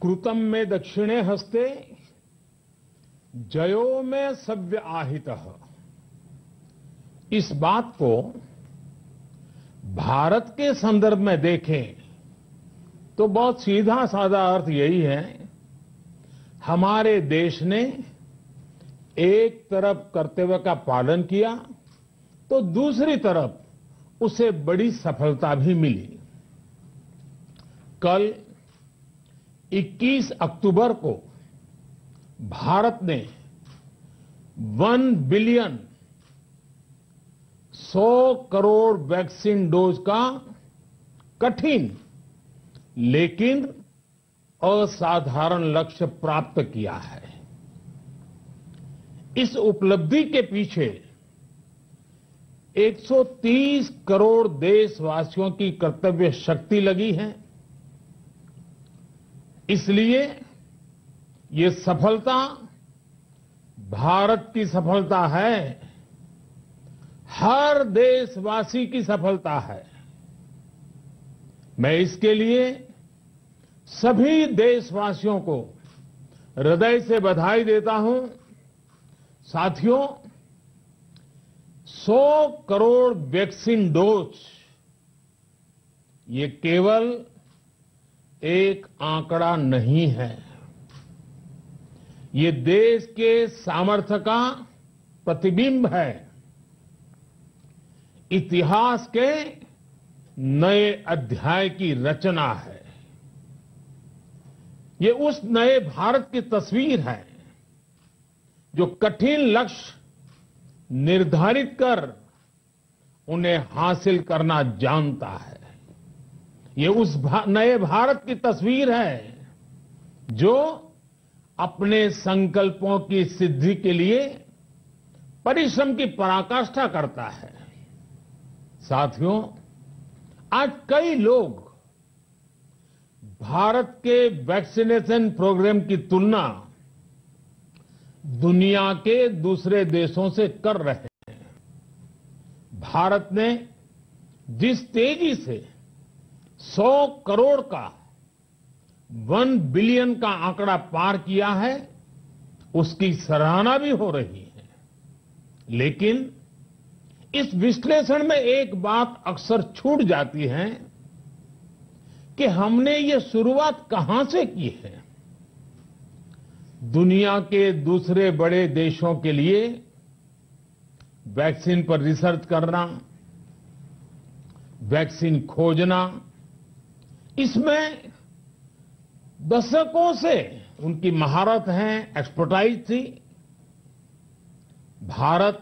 कृतं में दक्षिणे हस्ते जयो में सव्य आहितः। इस बात को भारत के संदर्भ में देखें तो बहुत सीधा साधा अर्थ यही है, हमारे देश ने एक तरफ कर्तव्य का पालन किया तो दूसरी तरफ उसे बड़ी सफलता भी मिली। कल 21 अक्टूबर को भारत ने 1 बिलियन 100 करोड़ वैक्सीन डोज का कठिन लेकिन असाधारण लक्ष्य प्राप्त किया है। इस उपलब्धि के पीछे 130 करोड़ देशवासियों की कर्तव्य शक्ति लगी है। इसलिए ये सफलता भारत की सफलता है, हर देशवासी की सफलता है। मैं इसके लिए सभी देशवासियों को हृदय से बधाई देता हूं। साथियों, 100 करोड़ वैक्सीन डोज ये केवल एक आंकड़ा नहीं है, ये देश के सामर्थ्य का प्रतिबिंब है, इतिहास के नए अध्याय की रचना है। ये उस नए भारत की तस्वीर है जो कठिन लक्ष्य निर्धारित कर उन्हें हासिल करना जानता है। ये उस नए भारत की तस्वीर है जो अपने संकल्पों की सिद्धि के लिए परिश्रम की पराकाष्ठा करता है। साथियों, आज कई लोग भारत के वैक्सीनेशन प्रोग्राम की तुलना दुनिया के दूसरे देशों से कर रहे हैं। भारत ने जिस तेजी से 100 करोड़ का 1 बिलियन का आंकड़ा पार किया है, उसकी सराहना भी हो रही है। लेकिन इस विश्लेषण में एक बात अक्सर छूट जाती है कि हमने ये शुरुआत कहां से की है। दुनिया के दूसरे बड़े देशों के लिए वैक्सीन पर रिसर्च करना, वैक्सीन खोजना, इसमें दशकों से उनकी महारत है, एक्सपर्टाइज थी। भारत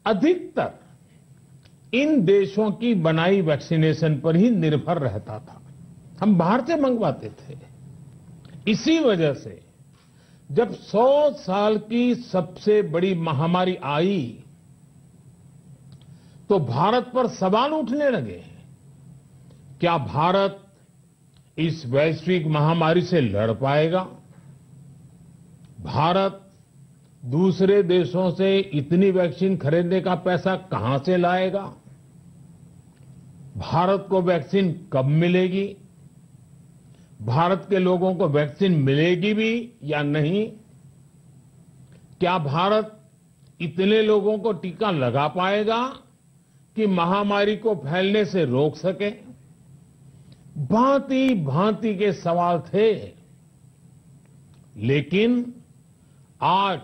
अधिकतर इन देशों की बनाई वैक्सीनेशन पर ही निर्भर रहता था, हम बाहर से मंगवाते थे। इसी वजह से जब 100 साल की सबसे बड़ी महामारी आई तो भारत पर सवाल उठने लगे, क्या भारत इस वैश्विक महामारी से लड़ पाएगा? भारत दूसरे देशों से इतनी वैक्सीन खरीदने का पैसा कहां से लाएगा? भारत को वैक्सीन कब मिलेगी? भारत के लोगों को वैक्सीन मिलेगी भी या नहीं? क्या भारत इतने लोगों को टीका लगा पाएगा कि महामारी को फैलने से रोक सके? भांति भांति के सवाल थे, लेकिन आज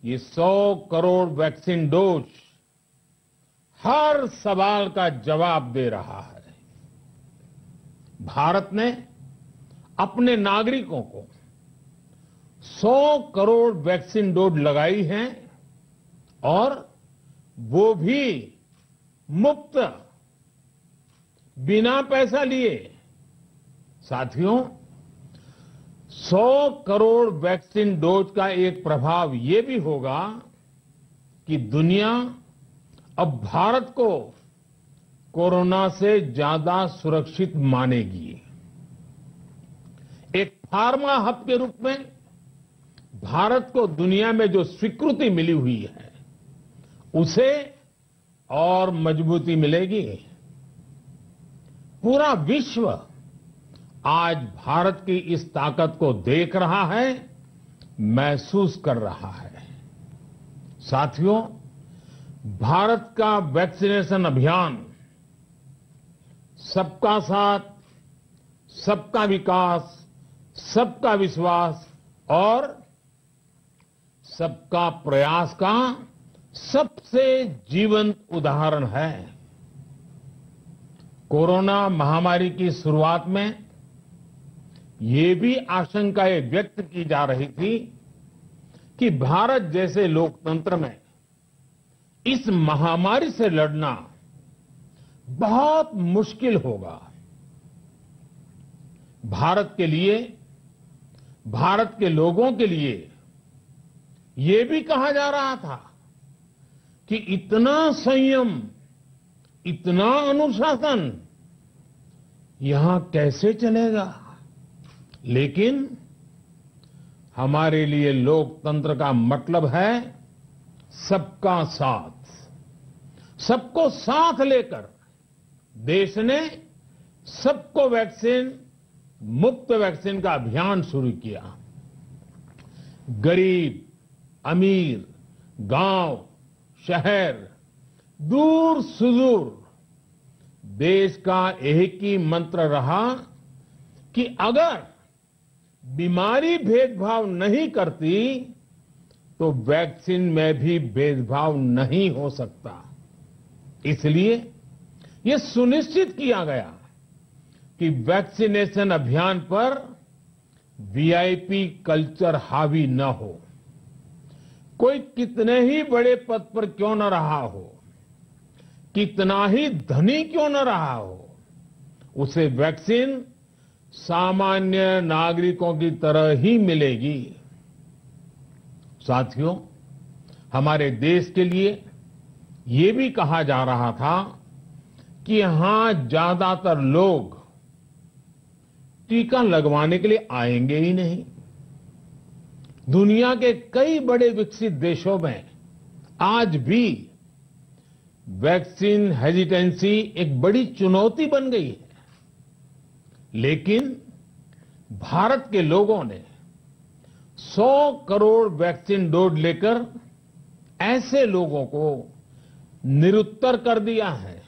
ये 100 करोड़ वैक्सीन डोज हर सवाल का जवाब दे रहा है। भारत ने अपने नागरिकों को 100 करोड़ वैक्सीन डोज लगाई हैं और वो भी मुफ्त, बिना पैसा लिए। साथियों, 100 करोड़ वैक्सीन डोज का एक प्रभाव ये भी होगा कि दुनिया अब भारत को कोरोना से ज्यादा सुरक्षित मानेगी। एक फार्मा हब के रूप में भारत को दुनिया में जो स्वीकृति मिली हुई है, उसे और मजबूती मिलेगी। पूरा विश्व आज भारत की इस ताकत को देख रहा है, महसूस कर रहा है। साथियों, भारत का वैक्सीनेशन अभियान सबका साथ, सबका विकास, सबका विश्वास और सबका प्रयास का सबसे जीवंत उदाहरण है। कोरोना महामारी की शुरुआत में ये भी आशंकाएं व्यक्त की जा रही थी कि भारत जैसे लोकतंत्र में इस महामारी से लड़ना बहुत मुश्किल होगा। भारत के लिए, भारत के लोगों के लिए ये भी कहा जा रहा था कि इतना संयम, इतना अनुशासन यहां कैसे चलेगा। लेकिन हमारे लिए लोकतंत्र का मतलब है सबका साथ। सबको साथ लेकर देश ने सबको वैक्सीन, मुफ्त वैक्सीन का अभियान शुरू किया। गरीब, अमीर, गांव, शहर, दूर सुदूर, देश का एक ही मंत्र रहा कि अगर बीमारी भेदभाव नहीं करती तो वैक्सीन में भी भेदभाव नहीं हो सकता। इसलिए यह सुनिश्चित किया गया कि वैक्सीनेशन अभियान पर वीआईपी कल्चर हावी न हो। कोई कितने ही बड़े पद पर क्यों न रहा हो, कितना ही धनी क्यों न रहा हो, उसे वैक्सीन सामान्य नागरिकों की तरह ही मिलेगी। साथियों, हमारे देश के लिए ये भी कहा जा रहा था कि यहां ज्यादातर लोग टीका लगवाने के लिए आएंगे ही नहीं। दुनिया के कई बड़े विकसित देशों में आज भी वैक्सीन हेजिटेंसी एक बड़ी चुनौती बन गई है। लेकिन भारत के लोगों ने 100 करोड़ वैक्सीन डोज लेकर ऐसे लोगों को निरुत्तर कर दिया है।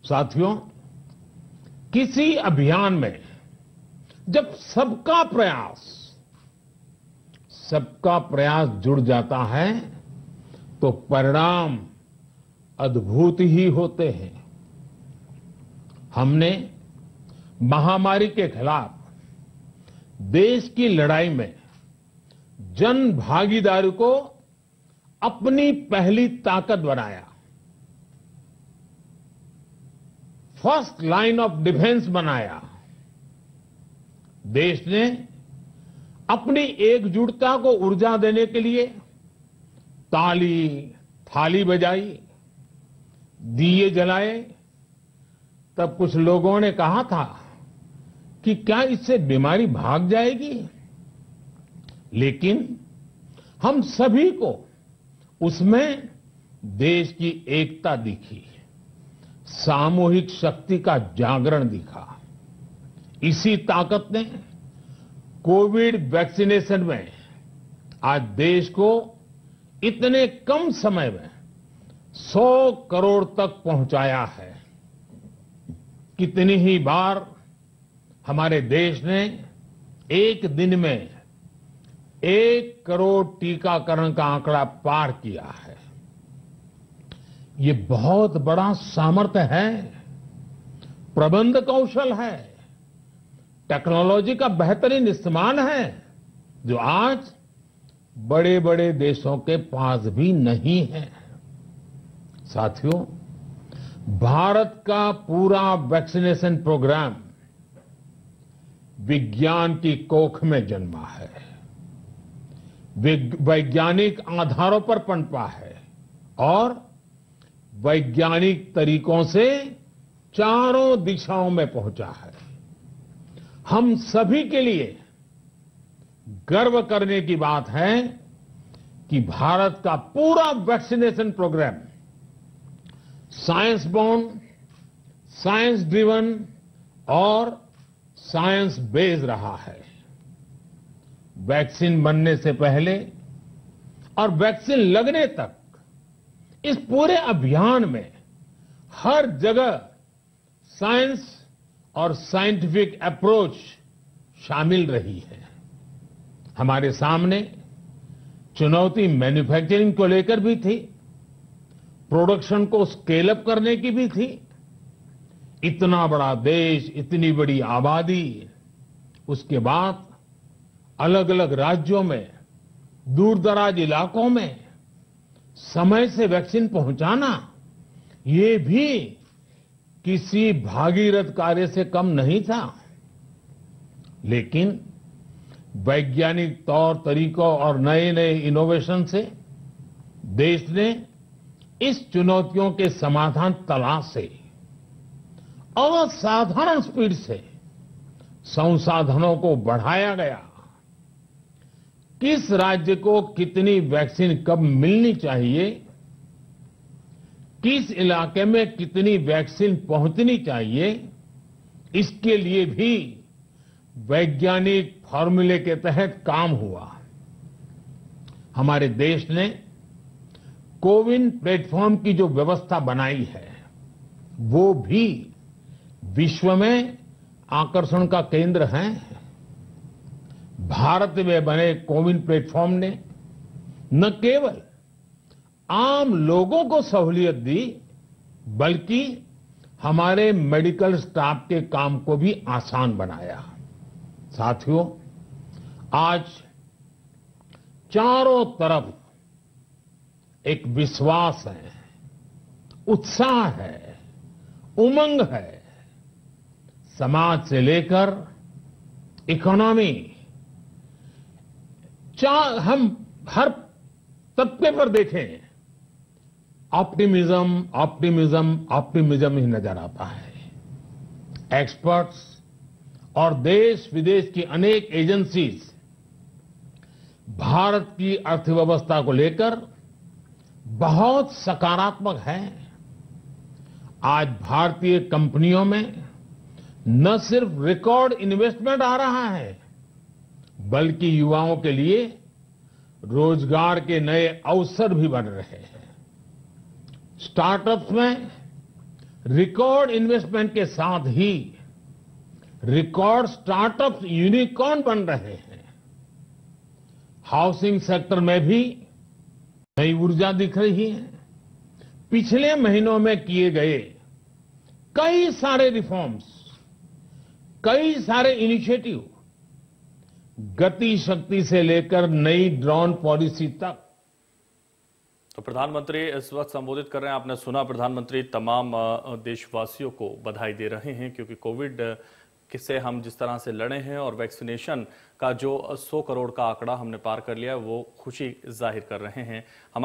साथियों, किसी अभियान में जब सबका प्रयास जुड़ जाता है तो परिणाम अद्भुत ही होते हैं। हमने महामारी के खिलाफ देश की लड़ाई में जन भागीदारी को अपनी पहली ताकत बनाया। फर्स्ट लाइन ऑफ डिफेंस बनाया। देश ने अपनी एकजुटता को ऊर्जा देने के लिए ताली, थाली बजाई, दिए जलाए। तब कुछ लोगों ने कहा था कि क्या इससे बीमारी भाग जाएगी। लेकिन हम सभी को उसमें देश की एकता दिखी, सामूहिक शक्ति का जागरण दिखा। इसी ताकत ने कोविड वैक्सीनेशन में आज देश को इतने कम समय में 100 करोड़ तक पहुंचाया है। कितनी ही बार हमारे देश ने एक दिन में 1 करोड़ टीकाकरण का आंकड़ा पार किया है। ये बहुत बड़ा सामर्थ्य है, प्रबंध कौशल है, टेक्नोलॉजी का बेहतरीन इस्तेमाल है, जो आज बड़े बड़े देशों के पास भी नहीं है। साथियों, भारत का पूरा वैक्सीनेशन प्रोग्राम विज्ञान की कोख में जन्मा है, वैज्ञानिक आधारों पर पनपा है और वैज्ञानिक तरीकों से चारों दिशाओं में पहुंचा है। हम सभी के लिए गर्व करने की बात है कि भारत का पूरा vaccination programme science born, science driven और साइंस बेस्ड रहा है। वैक्सीन बनने से पहले और वैक्सीन लगने तक इस पूरे अभियान में हर जगह साइंस और साइंटिफिक अप्रोच शामिल रही है। हमारे सामने चुनौती मैन्युफैक्चरिंग को लेकर भी थी, प्रोडक्शन को स्केल अप करने की भी थी। इतना बड़ा देश, इतनी बड़ी आबादी, उसके बाद अलग अलग राज्यों में, दूर दराज इलाकों में समय से वैक्सीन पहुंचाना, ये भी किसी भागीरथ कार्य से कम नहीं था। लेकिन वैज्ञानिक तौर तरीकों और नए नए इनोवेशन से देश ने इस चुनौतियों के समाधान तलाशे। असाधारण स्पीड से संसाधनों को बढ़ाया गया। किस राज्य को कितनी वैक्सीन कब मिलनी चाहिए, किस इलाके में कितनी वैक्सीन पहुंचनी चाहिए, इसके लिए भी वैज्ञानिक फॉर्मूले के तहत काम हुआ। हमारे देश ने कोविन प्लेटफॉर्म की जो व्यवस्था बनाई है, वो भी विश्व में आकर्षण का केंद्र है। भारत में बने कोविन प्लेटफॉर्म ने न केवल आम लोगों को सहूलियत दी, बल्कि हमारे मेडिकल स्टाफ के काम को भी आसान बनाया। साथियों, आज चारों तरफ एक विश्वास है, उत्साह है, उमंग है। समाज से लेकर इकोनॉमी, हम हर तबके पर देखें, ऑप्टिमिज्म, ऑप्टिमिज्म, ऑप्टिमिज्म ही नजर आता है। एक्सपर्ट्स और देश विदेश की अनेक एजेंसीज भारत की अर्थव्यवस्था को लेकर बहुत सकारात्मक है। आज भारतीय कंपनियों में न सिर्फ रिकॉर्ड इन्वेस्टमेंट आ रहा है, बल्कि युवाओं के लिए रोजगार के नए अवसर भी बन रहे हैं। स्टार्टअप्स में रिकॉर्ड इन्वेस्टमेंट के साथ ही रिकॉर्ड स्टार्टअप्स यूनिकॉर्न बन रहे हैं। हाउसिंग सेक्टर में भी नई ऊर्जा दिख रही है। पिछले महीनों में किए गए कई सारे रिफॉर्म्स, कई सारे इनिशिएटिव, गति शक्ति से लेकर नई ड्रोन पॉलिसी तक। तो प्रधानमंत्री इस वक्त संबोधित कर रहे हैं। आपने सुना, प्रधानमंत्री तमाम देशवासियों को बधाई दे रहे हैं, क्योंकि कोविड से हम जिस तरह से लड़े हैं और वैक्सीनेशन का जो 100 करोड़ का आंकड़ा हमने पार कर लिया है, वो खुशी जाहिर कर रहे हैं। हमारे